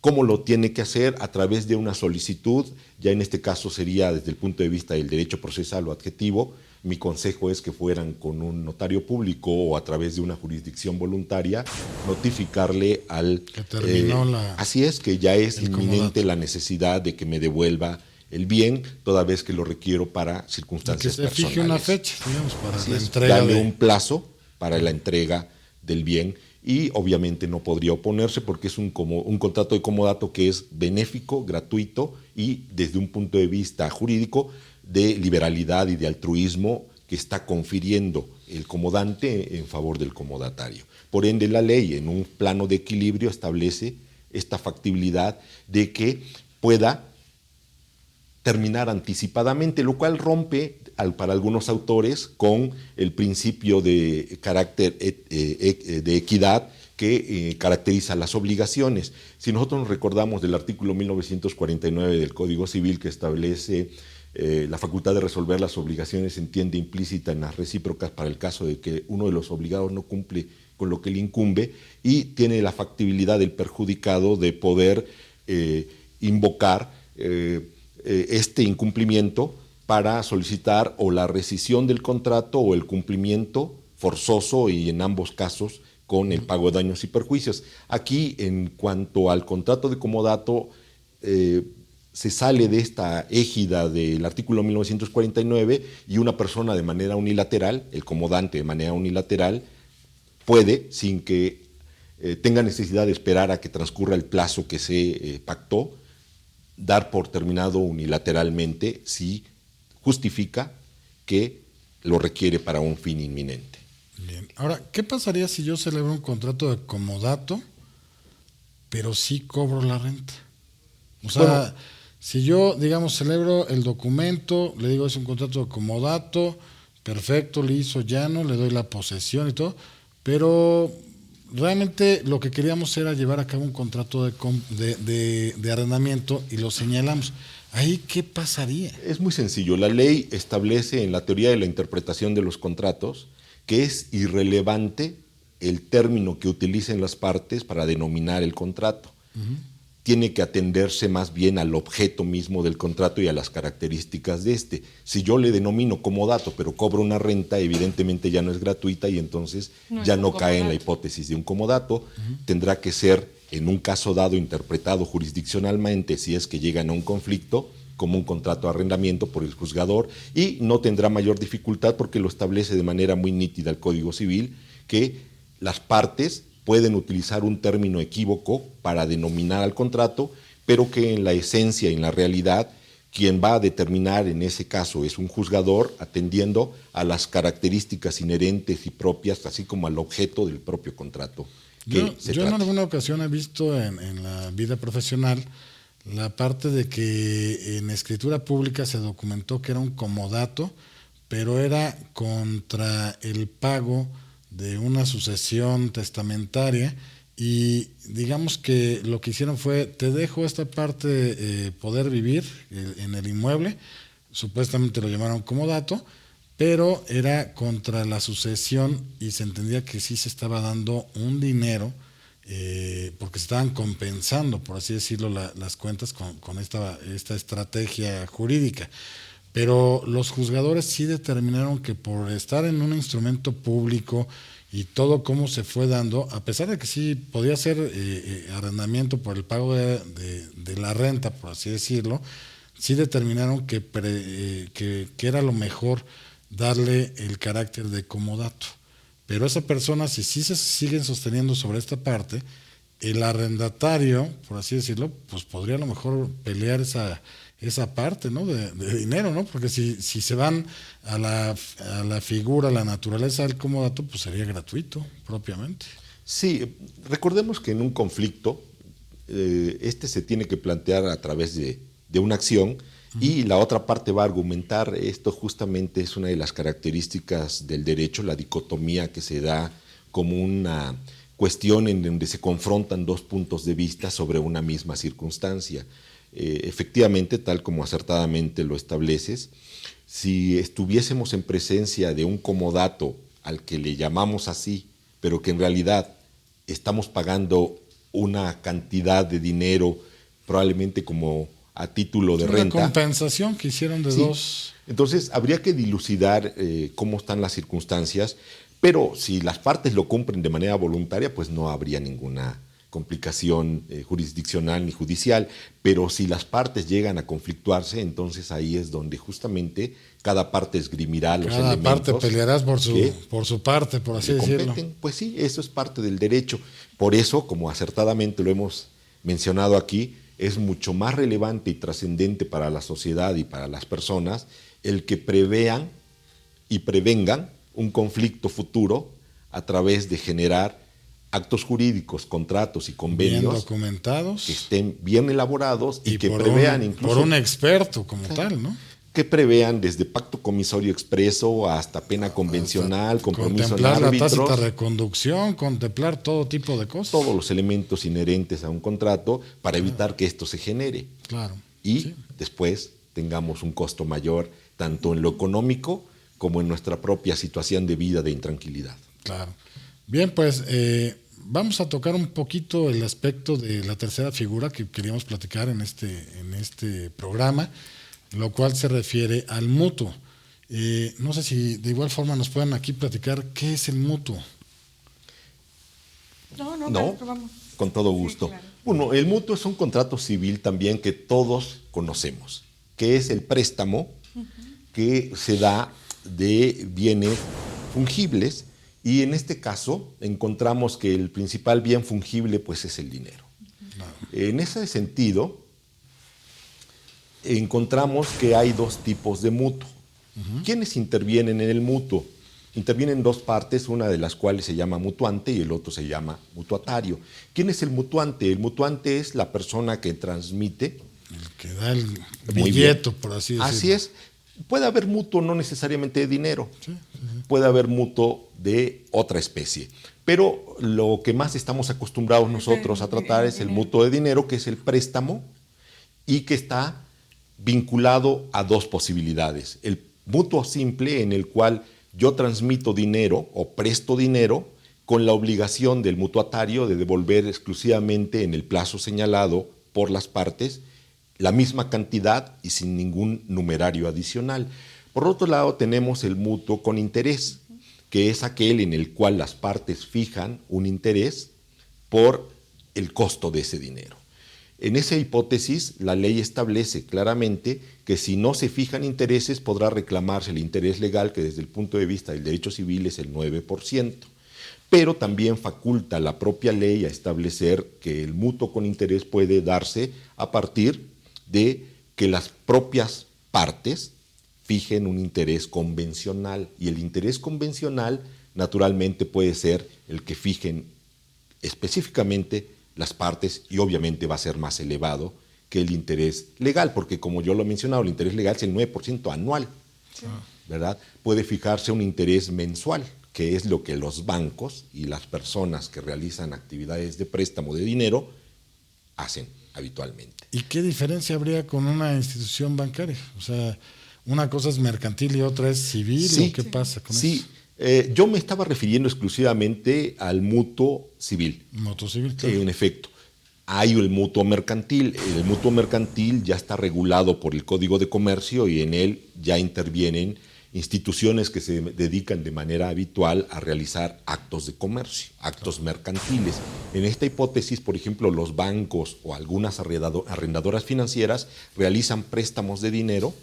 ¿Cómo lo tiene que hacer? A través de una solicitud, ya en este caso sería desde el punto de vista del derecho procesal o adjetivo. Mi consejo es que fueran con un notario público o a través de una jurisdicción voluntaria, notificarle al... Que terminó así es, que ya es inminente la necesidad de que me devuelva el bien, toda vez que lo requiero para circunstancias personales. Que se fije una fecha, digamos, para así la es, entrega. Darle un plazo para la entrega del bien y obviamente no podría oponerse porque es un contrato de comodato que es benéfico, gratuito y desde un punto de vista jurídico de liberalidad y de altruismo que está confiriendo el comodante en favor del comodatario. Por ende, la ley en un plano de equilibrio establece esta factibilidad de que pueda terminar anticipadamente, lo cual rompe para algunos autores con el principio de carácter de equidad que caracteriza las obligaciones. Si nosotros nos recordamos del artículo 1949 del Código Civil que establece La facultad de resolver las obligaciones se entiende implícita en las recíprocas para el caso de que uno de los obligados no cumple con lo que le incumbe, y tiene la factibilidad del perjudicado de poder invocar este incumplimiento para solicitar o la rescisión del contrato o el cumplimiento forzoso, y en ambos casos con el pago de daños y perjuicios. Aquí, en cuanto al contrato de comodato, se sale de esta égida del artículo 1949, y una persona de manera unilateral, el comodante de manera unilateral, puede, sin que tenga necesidad de esperar a que transcurra el plazo que se pactó, dar por terminado unilateralmente si justifica que lo requiere para un fin inminente. Bien. Ahora, ¿qué pasaría si yo celebro un contrato de comodato, pero sí cobro la renta? O sea, bueno, si yo, digamos, celebro el documento, le digo es un contrato de comodato, perfecto, liso, llano, le doy la posesión y todo, pero realmente lo que queríamos era llevar a cabo un contrato de arrendamiento y lo señalamos. ¿Ahí qué pasaría? Es muy sencillo. La ley establece en la teoría de la interpretación de los contratos que es irrelevante el término que utilicen las partes para denominar el contrato. Tiene que atenderse más bien al objeto mismo del contrato y a las características de este. Si yo le denomino comodato, pero cobro una renta, evidentemente ya no es gratuita, y entonces ya no cae en la hipótesis de un comodato. Tendrá que ser, en un caso dado, interpretado jurisdiccionalmente, si es que llegan a un conflicto, como un contrato de arrendamiento por el juzgador, y no tendrá mayor dificultad porque lo establece de manera muy nítida el Código Civil, que las partes pueden utilizar un término equívoco para denominar al contrato, pero que en la esencia y en la realidad quien va a determinar en ese caso es un juzgador, atendiendo a las características inherentes y propias, así como al objeto del propio contrato. Yo en alguna ocasión he visto en la vida profesional la parte de que en escritura pública se documentó que era un comodato, pero era contra el pago de una sucesión testamentaria, y digamos que lo que hicieron fue: te dejo esta parte poder vivir en el inmueble, supuestamente lo llamaron comodato, pero era contra la sucesión, y se entendía que sí se estaba dando un dinero porque se estaban compensando, por así decirlo, las cuentas con esta estrategia jurídica. Pero los juzgadores sí determinaron que por estar en un instrumento público y todo cómo se fue dando, a pesar de que sí podía ser arrendamiento por el pago de la renta, por así decirlo, sí determinaron que era lo mejor darle el carácter de comodato. Pero esa persona, si sí se siguen sosteniendo sobre esta parte, el arrendatario, por así decirlo, pues podría a lo mejor pelear esa parte, ¿no? de dinero, ¿no? Porque si se van a la figura, a la naturaleza del comodato, pues sería gratuito propiamente. Sí, recordemos que en un conflicto se tiene que plantear a través de una acción, y la otra parte va a argumentar. Esto justamente es una de las características del derecho, la dicotomía que se da como una cuestión en donde se confrontan dos puntos de vista sobre una misma circunstancia. Efectivamente, tal como acertadamente lo estableces, si estuviésemos en presencia de un comodato al que le llamamos así, pero que en realidad estamos pagando una cantidad de dinero, probablemente como a título de renta. Una compensación que hicieron de dos. Entonces, habría que dilucidar cómo están las circunstancias, pero si las partes lo cumplen de manera voluntaria, pues no habría ninguna complicación jurisdiccional ni judicial. Pero si las partes llegan a conflictuarse, entonces ahí es donde justamente cada parte esgrimirá los elementos. Cada parte pelearás por su parte, por así decirlo. Pues sí, eso es parte del derecho. Por eso, como acertadamente lo hemos mencionado aquí, es mucho más relevante y trascendente para la sociedad y para las personas el que prevean y prevengan un conflicto futuro a través de generar actos jurídicos, contratos y convenios bien documentados, que estén bien elaborados y que prevean incluso por un experto como tal, ¿no? Que prevean desde pacto comisorio expreso hasta pena convencional, compromiso en contemplar árbitros, la tácita reconducción, contemplar todo tipo de cosas. Todos los elementos inherentes a un contrato para evitar que esto se genere. Claro. Y después tengamos un costo mayor, tanto en lo económico como en nuestra propia situación de vida de intranquilidad. Claro. Bien, pues vamos a tocar un poquito el aspecto de la tercera figura que queríamos platicar en este programa, lo cual se refiere al mutuo. No sé si de igual forma nos puedan aquí platicar qué es el mutuo. No, maestro, vamos. Con todo gusto. Sí, claro. Bueno, el mutuo es un contrato civil también que todos conocemos, que es el préstamo que se da de bienes fungibles, y en este caso encontramos que el principal bien fungible pues es el dinero. En ese sentido, encontramos que hay dos tipos de mutuo. ¿Quiénes intervienen en el mutuo? Intervienen dos partes, una de las cuales se llama mutuante y el otro se llama mutuatario. ¿Quién es el mutuante? El mutuante es la persona que transmite. El que da el billete, por así decirlo. Así es. Puede haber mutuo no necesariamente de dinero, Sí. puede haber mutuo de otra especie. Pero lo que más estamos acostumbrados nosotros a tratar es el mutuo de dinero, que es el préstamo y que está vinculado a dos posibilidades. El mutuo simple, en el cual yo transmito dinero o presto dinero con la obligación del mutuatario de devolver exclusivamente en el plazo señalado por las partes la misma cantidad y sin ningún numerario adicional. Por otro lado, tenemos el mutuo con interés, que es aquel en el cual las partes fijan un interés por el costo de ese dinero. En esa hipótesis, la ley establece claramente que si no se fijan intereses, podrá reclamarse el interés legal, que desde el punto de vista del derecho civil es el 9%. Pero también faculta la propia ley a establecer que el mutuo con interés puede darse a partir de que las propias partes fijen un interés convencional. Y el interés convencional, naturalmente, puede ser el que fijen específicamente las partes, y obviamente va a ser más elevado que el interés legal, porque como yo lo he mencionado, el interés legal es el 9% anual, sí, ¿verdad? Puede fijarse un interés mensual, que es lo que los bancos y las personas que realizan actividades de préstamo de dinero hacen habitualmente. ¿Y qué diferencia habría con una institución bancaria? O sea, una cosa es mercantil y otra es civil, sí, ¿o qué pasa con eso? Sí, yo me estaba refiriendo exclusivamente al mutuo civil. Mutuo civil, claro. En efecto, hay el mutuo mercantil. El mutuo mercantil ya está regulado por el Código de Comercio y en él ya intervienen instituciones que se dedican de manera habitual a realizar actos de comercio, actos mercantiles. En esta hipótesis, por ejemplo, los bancos o algunas arrendadoras financieras realizan préstamos de dinero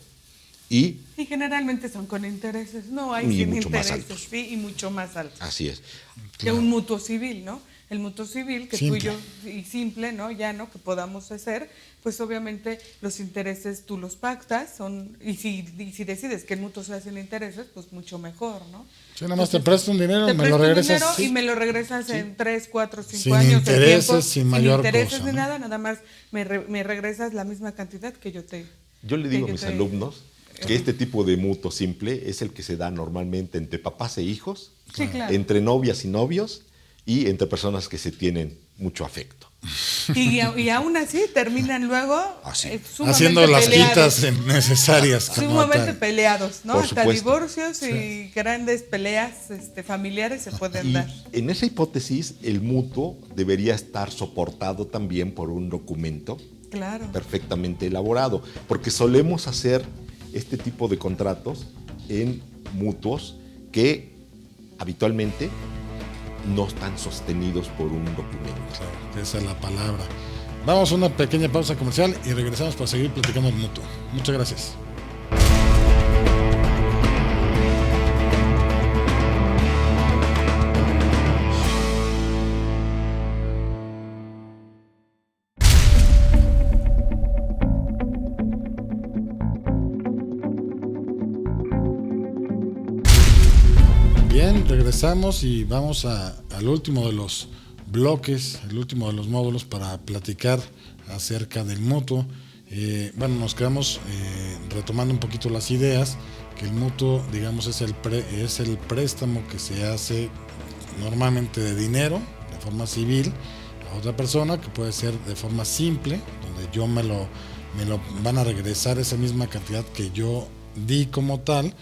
y generalmente son con intereses, no hay y sin mucho más intereses, altos. sí, y mucho más altos. Así es. Que un mutuo civil, ¿no? El mutuo civil, que Simple. tú y yo, y simple, ¿no? Ya, ¿no? Que podamos hacer, pues obviamente los intereses tú los pactas, y si decides que el mutuo se hace en intereses, pues mucho mejor, ¿no? Sí, nada más te presto un dinero, Te me lo presto regresas. dinero Sí. y me lo regresas en 3, 4, 5 Sin años. intereses, tiempo, sin mayor intereses cosa, ni ¿no? nada más me regresas la misma cantidad que yo te... Yo le digo a que mis yo te- alumnos que este tipo de mutuo simple es el que se da normalmente entre papás e hijos, Sí, claro. entre novias y novios y entre personas que se tienen mucho afecto. Y aún así terminan luego Así. sumamente Haciendo las peleados. quitas necesarias. como Sumamente tal. peleados, ¿no? Por Hasta supuesto. divorcios y grandes peleas familiares se pueden Y dar. en esa hipótesis, el mutuo debería estar soportado también por un documento Claro. perfectamente elaborado, porque solemos hacer este tipo de contratos en mutuos que habitualmente no están sostenidos por un documento. Claro, esa es la palabra. Vamos a una pequeña pausa comercial y regresamos para seguir platicando del mutuo. Muchas gracias. Bien, regresamos y vamos al último de los bloques, el último de los módulos para platicar acerca del mutuo. Bueno, nos quedamos retomando un poquito las ideas, que el mutuo, digamos, es el préstamo que se hace normalmente de dinero, de forma civil, a otra persona, que puede ser de forma simple, donde yo me lo me lo van a regresar esa misma cantidad que yo di como tal,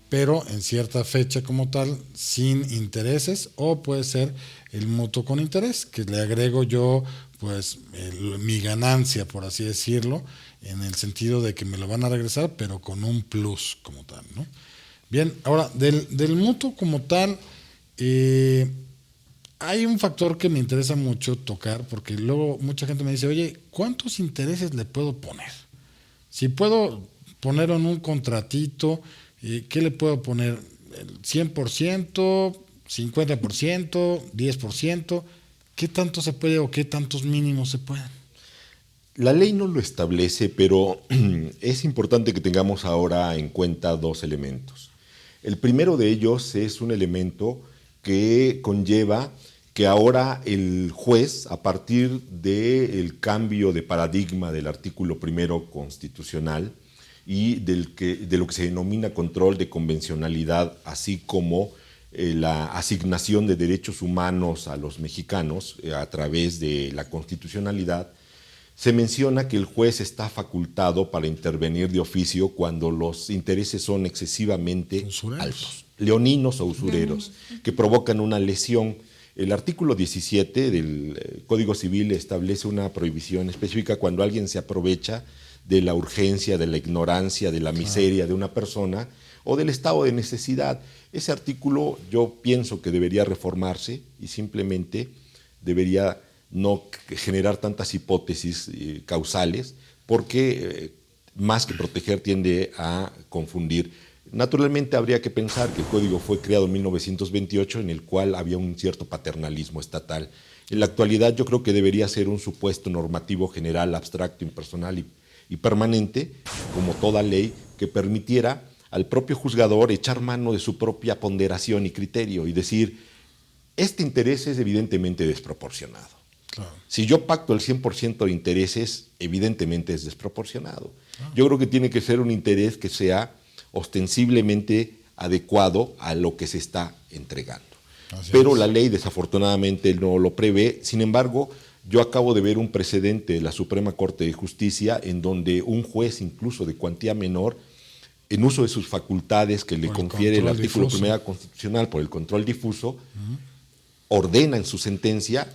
pero en cierta fecha como tal, sin intereses, o puede ser el mutuo con interés, que le agrego yo pues mi ganancia, por así decirlo, en el sentido de que me lo van a regresar, pero con un plus como tal, ¿no? Bien, ahora, del mutuo como tal, hay un factor que me interesa mucho tocar, porque luego mucha gente me dice, oye, ¿cuántos intereses le puedo poner? Si puedo ponerlo en un contratito, ¿qué le puedo poner? ¿El 100%, 50%, 10%? ¿Qué tanto se puede o qué tantos mínimos se pueden? La ley no lo establece, pero es importante que tengamos ahora en cuenta dos elementos. El primero de ellos es un elemento que conlleva que ahora el juez, a partir del cambio de paradigma del artículo primero constitucional y de lo que se denomina control de convencionalidad, así como la asignación de derechos humanos a los mexicanos a través de la constitucionalidad, se menciona que el juez está facultado para intervenir de oficio cuando los intereses son excesivamente altos, leoninos o usureros, que provocan una lesión. El artículo 17 del Código Civil establece una prohibición específica cuando alguien se aprovecha de la urgencia, de la ignorancia, de la miseria de una persona o del estado de necesidad. Ese artículo yo pienso que debería reformarse y simplemente debería no generar tantas hipótesis causales, porque más que proteger tiende a confundir. Naturalmente habría que pensar que el código fue creado en 1928, en el cual había un cierto paternalismo estatal. En la actualidad yo creo que debería ser un supuesto normativo general, abstracto, impersonal y permanente, como toda ley, que permitiera al propio juzgador echar mano de su propia ponderación y criterio y decir, este interés es evidentemente desproporcionado. Claro. Si yo pacto el 100% de intereses, evidentemente es desproporcionado. Yo creo que tiene que ser un interés que sea ostensiblemente adecuado a lo que se está entregando. Pero la ley desafortunadamente no lo prevé. Sin embargo, yo acabo de ver un precedente de la Suprema Corte de Justicia en donde un juez, incluso de cuantía menor, en uso de sus facultades que le confiere el artículo primero constitucional por el control difuso, ordena en su sentencia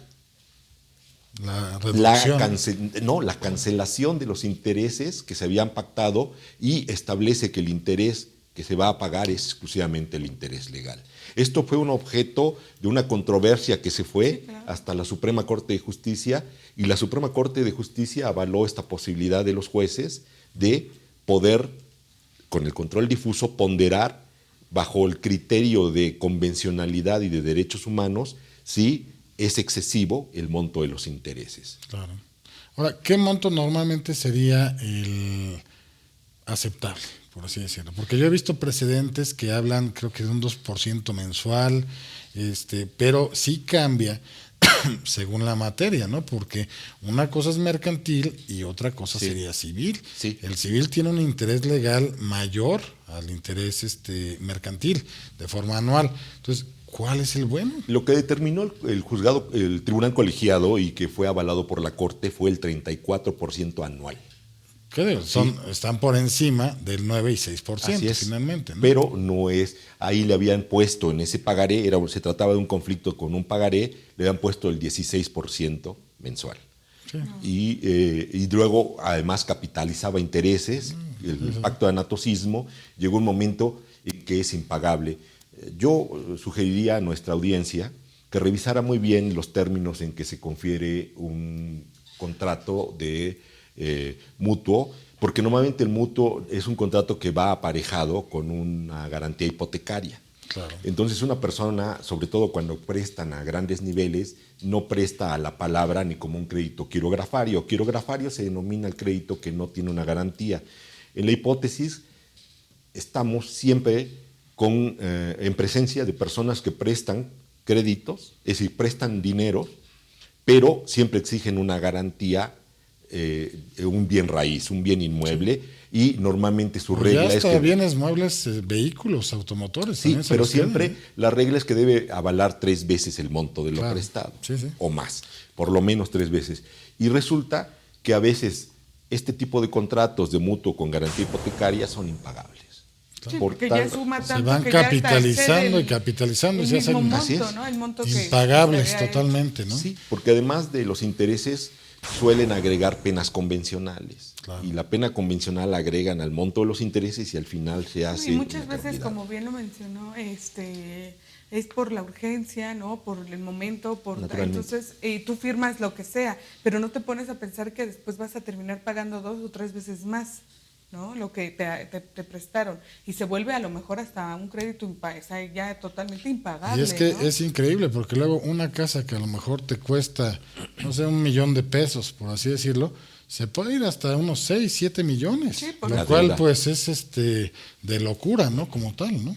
la cancelación de los intereses que se habían pactado y establece que el interés que se va a pagar es exclusivamente el interés legal. Esto fue un objeto de una controversia que se fue hasta la Suprema Corte de Justicia, y la Suprema Corte de Justicia avaló esta posibilidad de los jueces de poder, con el control difuso, ponderar bajo el criterio de convencionalidad y de derechos humanos si es excesivo el monto de los intereses. Claro. Ahora, ¿qué monto normalmente sería el aceptable, por así decirlo? Porque yo he visto precedentes que hablan, creo que de un 2% mensual, pero sí cambia según la materia, ¿no? Porque una cosa es mercantil y otra cosa sería civil. Sí. El civil tiene un interés legal mayor al interés mercantil de forma anual. Entonces, ¿cuál es el bueno? Lo que determinó el tribunal colegiado y que fue avalado por la Corte fue el 34% anual. ¿Qué? Están por encima del 9 y 6% finalmente, ¿no? Pero no es, ahí le habían puesto en ese pagaré, se trataba de un conflicto con un pagaré, le habían puesto el 16% mensual. Sí. Y luego además capitalizaba intereses, el pacto de anatocismo, llegó un momento en que es impagable. Yo sugeriría a nuestra audiencia que revisara muy bien los términos en que se confiere un contrato de mutuo, porque normalmente el mutuo es un contrato que va aparejado con una garantía hipotecaria. Claro. Entonces una persona, sobre todo cuando prestan a grandes niveles, no presta a la palabra ni como un crédito quirografario. Quirografario se denomina el crédito que no tiene una garantía. En la hipótesis estamos siempre en presencia de personas que prestan créditos, es decir, prestan dinero, pero siempre exigen una garantía, un bien raíz, un bien inmueble, y normalmente su regla es que... bienes muebles, vehículos, automotores. Sí, pero siempre la regla es que debe avalar 3 veces el monto de lo prestado, o más, por lo menos 3 veces. Y resulta que a veces este tipo de contratos de mutuo con garantía hipotecaria son impagables. Sí, porque ya suma se tanto van que ya hasta capitalizando y excede capitalizando y el se mismo hacen monto, ¿no? El monto que impagables se había hecho. totalmente, ¿no? Sí, porque además de los intereses suelen agregar penas convencionales. Claro. Y la pena convencional agregan al monto de los intereses y al final se hace Y muchas una veces, cantidad. como bien lo mencionó, es por la urgencia, ¿no? Por el momento, Naturalmente. entonces tú firmas lo que sea, pero no te pones a pensar que después vas a terminar pagando 2 o 3 veces más, ¿no? Lo que te prestaron, y se vuelve a lo mejor hasta un crédito ya totalmente impagable, Y es que ¿no? es increíble, porque luego una casa que a lo mejor te cuesta, no sé, 1,000,000 de pesos, por así decirlo, se puede ir hasta unos 6, 7 millones, Sí, por lo La cual deuda. pues es de locura, ¿no? Como tal, ¿no?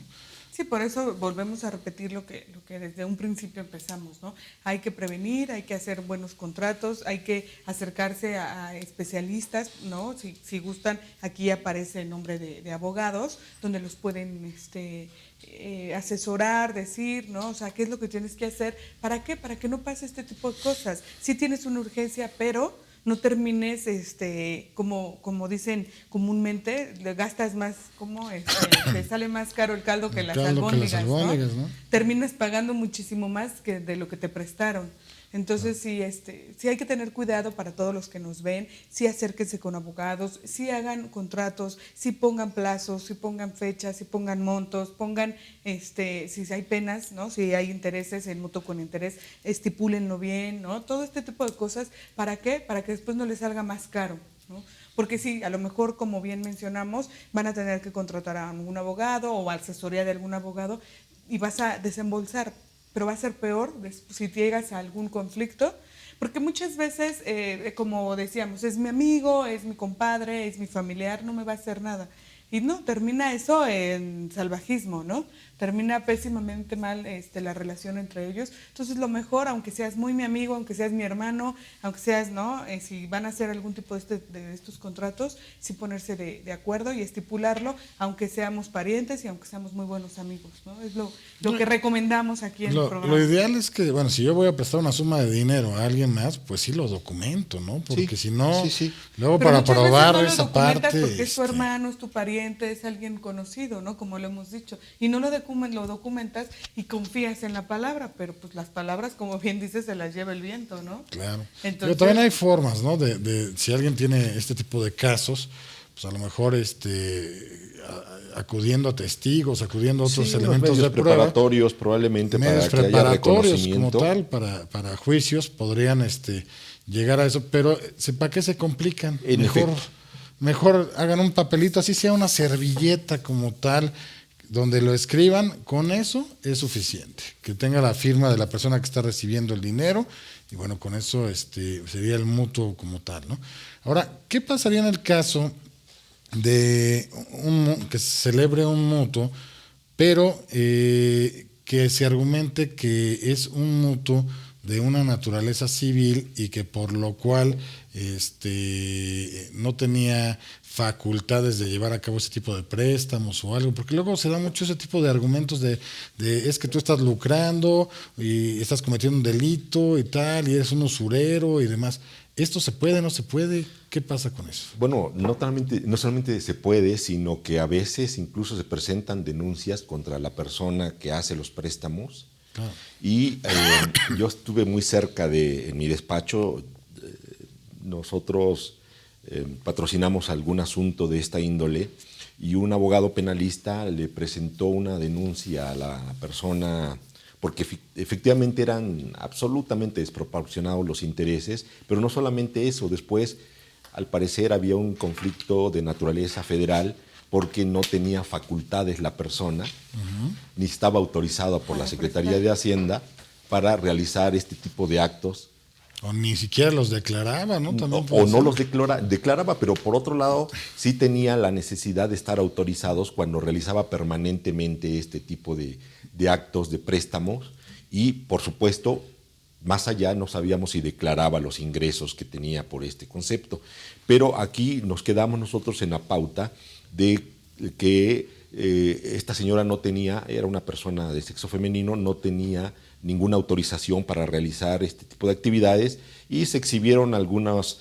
Sí, por eso volvemos a repetir lo que desde un principio empezamos, ¿no? Hay que prevenir, hay que hacer buenos contratos, hay que acercarse a especialistas, ¿no? Si gustan, aquí aparece el nombre de abogados, donde los pueden asesorar, decir, ¿no? O sea, ¿qué es lo que tienes que hacer? ¿Para qué? Para que no pase este tipo de cosas. Sí tienes una urgencia, pero no termines, como dicen comúnmente, le gastas más, te sale más caro el caldo que El las caldo que las albóndigas, ¿no? albóndigas, ¿no? Terminas pagando muchísimo más que de lo que te prestaron. Entonces, sí hay que tener cuidado para todos los que nos ven, sí acérquense con abogados, sí hagan contratos, sí pongan plazos, sí pongan fechas, sí pongan montos, pongan, si hay penas, ¿no? Si hay intereses, el mutuo con interés, estipúlenlo bien, ¿no? Todo este tipo de cosas, ¿para qué? Para que después no les salga más caro, ¿no? Porque sí, a lo mejor, como bien mencionamos, van a tener que contratar a algún abogado o asesoría de algún abogado y vas a desembolsar, pero va a ser peor si llegas a algún conflicto, porque muchas veces, como decíamos, es mi amigo, es mi compadre, es mi familiar, no me va a hacer nada. Y no, termina eso en salvajismo, ¿no? Termina pésimamente mal la relación entre ellos. Entonces, lo mejor, aunque seas muy mi amigo, aunque seas mi hermano, aunque seas, ¿no? Si van a hacer algún tipo de estos contratos, sí ponerse de acuerdo y estipularlo, aunque seamos parientes y aunque seamos muy buenos amigos, ¿no? Es lo que recomendamos aquí en el programa. Lo ideal es que, bueno, si yo voy a prestar una suma de dinero a alguien más, pues sí lo documento, ¿no? Porque si no, sí. luego Pero para muchas veces probar no lo esa documentas parte. porque es tu hermano, es tu pariente, es alguien conocido, ¿no? Como lo hemos dicho. Y no lo documentas y confías en la palabra, pero pues las palabras, como bien dices, se las lleva el viento, ¿no? Claro. Entonces, Pero también hay formas, ¿no? Si alguien tiene este tipo de casos, pues a lo mejor acudiendo a testigos, acudiendo a otros Sí, unos elementos medios de prueba. preparatorios probablemente Medios para que haya preparatorios como reconocimiento. tal, para juicios, podrían llegar a eso, pero ¿para qué se complican? En efecto. Mejor hagan un papelito, así sea una servilleta como tal, donde lo escriban, con eso es suficiente. Que tenga la firma de la persona que está recibiendo el dinero, y bueno, con eso sería el mutuo como tal, ¿no? Ahora, ¿qué pasaría en el caso de que se celebre un mutuo, pero que se argumente que es un mutuo de una naturaleza civil y que por lo cual no tenía facultades de llevar a cabo ese tipo de préstamos o algo, porque luego se da mucho ese tipo de argumentos de es que tú estás lucrando y estás cometiendo un delito y tal, y eres un usurero y demás. ¿Esto se puede, no se puede? ¿Qué pasa con eso? Bueno, no solamente se puede, sino que a veces incluso se presentan denuncias contra la persona que hace los préstamos. Claro. Y yo estuve muy cerca en mi despacho, nosotros patrocinamos algún asunto de esta índole y un abogado penalista le presentó una denuncia a la persona porque efectivamente eran absolutamente desproporcionados los intereses, pero no solamente eso, después al parecer había un conflicto de naturaleza federal porque no tenía facultades la persona, ni estaba autorizada por la Secretaría de Hacienda para realizar este tipo de actos. O ni siquiera los declaraba, ¿no? También O no los declaraba, pero por otro lado sí tenía la necesidad de estar autorizados cuando realizaba permanentemente este tipo de actos de préstamos y, por supuesto, más allá no sabíamos si declaraba los ingresos que tenía por este concepto. Pero aquí nos quedamos nosotros en la pauta de que esta señora no tenía, era una persona de sexo femenino, no tenía ninguna autorización para realizar este tipo de actividades y se exhibieron algunos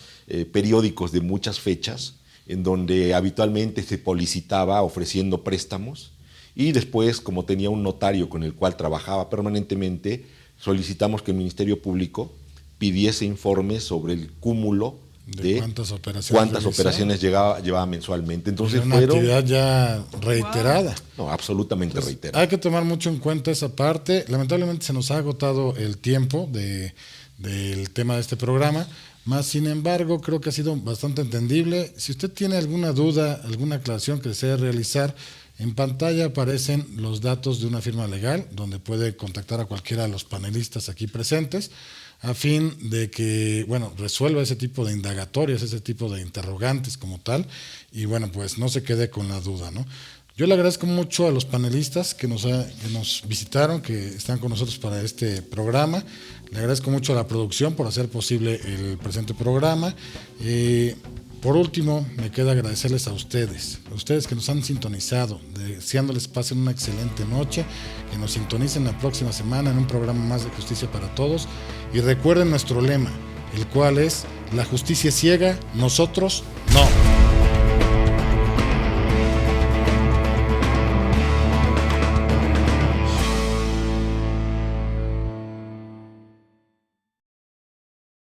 periódicos de muchas fechas, en donde habitualmente se publicitaba ofreciendo préstamos, y después, como tenía un notario con el cual trabajaba permanentemente, solicitamos que el Ministerio Público pidiese informes sobre el cúmulo de cuántas operaciones llevaba mensualmente. Entonces una actividad ya reiterada. No, absolutamente reiterada. Hay que tomar mucho en cuenta esa parte. Lamentablemente se nos ha agotado el tiempo del tema de este programa. Más sin embargo, creo que ha sido bastante entendible. Si usted tiene alguna duda, alguna aclaración que desea realizar, en pantalla aparecen los datos de una firma legal donde puede contactar a cualquiera de los panelistas aquí presentes a fin de que, bueno, resuelva ese tipo de indagatorias, ese tipo de interrogantes como tal, y bueno, pues no se quede con la duda, ¿no? Yo le agradezco mucho a los panelistas que nos visitaron, que están con nosotros para este programa. Le agradezco mucho a la producción por hacer posible el presente programa. Por último, me queda agradecerles a ustedes que nos han sintonizado, deseándoles pasen una excelente noche, que nos sintonicen la próxima semana en un programa más de Justicia para Todos. Y recuerden nuestro lema, el cual es: la justicia es ciega, nosotros no.